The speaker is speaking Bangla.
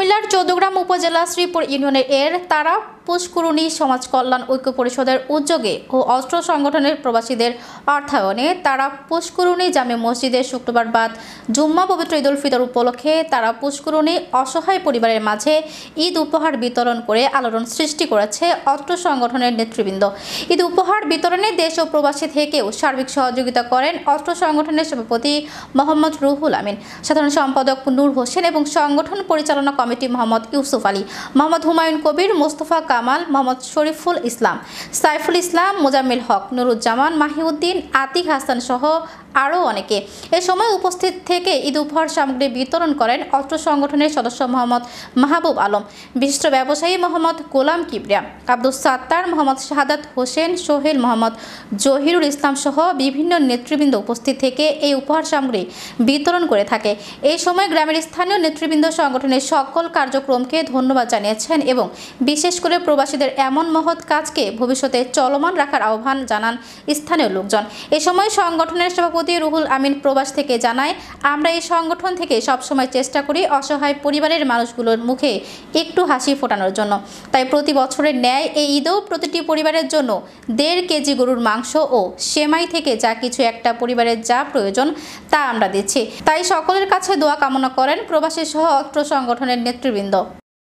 কুমিল্লার চৌদ্দগ্রাম উপজেলা শ্রীপুর ইউনিয়নের তারা পুষ্করণী সমাজ কল্যাণ ঐক্য পরিষদের উদ্যোগে ও অস্ত্র সংগঠনের প্রবাসীদের অর্থায়নে তারা পুষ্করণী জামে মসজিদে শুক্রবার বাদ জুম্মা পবিত্র ঈদ উল ফিতর উপলক্ষে তারা পুষ্করণী অসহায় পরিবারের মাঝে ঈদ উপহার বিতরণ করে আলোড়ন সৃষ্টি করেছে অস্ত্র সংগঠনের নেতৃবৃন্দ। ঈদ উপহার বিতরণে দেশ ও প্রবাসী থেকেও সার্বিক সহযোগিতা করেন অস্ত্র সংগঠনের সভাপতি মোহাম্মদ রুহুল আমিন, সাধারণ সম্পাদক নূর হোসেন এবং সংগঠন পরিচালনা কমিটি মোহাম্মদ ইউসুফ আলী, মোহাম্মদ হুমায়ুন কবির, মোস্তফা কামাল, মোহাম্মদ শরীফুল ইসলাম, সাইফুল ইসলাম, মোজাম্মেল হক, নুরুজ্জামান, মাহিউদ্দিন, আতিক হাসান সহ আরও অনেকে। এ সময় উপস্থিত থেকে ঈদ উপহার সামগ্রী বিতরণ করেন অস্ত্র সংগঠনের সদস্য মোহাম্মদ মাহবুব আলম, বিশিষ্ট ব্যবসায়ী মোহাম্মদ গোলাম কিবরিয়া, আব্দুস সাত্তার, মোহাম্মদ শাহাদাত হোসেন, সোহেল, মোহাম্মদ জহিরুল ইসলাম সহ বিভিন্ন নেতৃবৃন্দ উপস্থিত থেকে এই উপহার সামগ্রী বিতরণ করে থাকে। এই সময় গ্রামের স্থানীয় নেতৃবৃন্দ সংগঠনের সকল কার্যক্রমকে ধন্যবাদ জানিয়েছেন এবং বিশেষ করে প্রবাসীদের এমন মহৎ কাজকে ভবিষ্যতে চলমান রাখার আহ্বান জানান স্থানীয় লোকজন। এ সময় সংগঠনের সভাপতি রুহুল আমিন প্রবাস থেকে জানায়, আমরা এই সংগঠন থেকে সবসময় চেষ্টা করি অসহায় পরিবারের মানুষগুলোর মুখে একটু হাসি ফোটানোর জন্য। তাই প্রতি বছরের ন্যায় এই ঈদেও প্রতিটি পরিবারের জন্য 1.5 কেজি গরুর মাংস ও সেমাই থেকে যা কিছু একটা পরিবারের যা প্রয়োজন তা আমরা দিচ্ছি। তাই সকলের কাছে দোয়া কামনা করেন প্রবাসী সহ অস্ত্র সংগঠনের নেতৃবৃন্দ।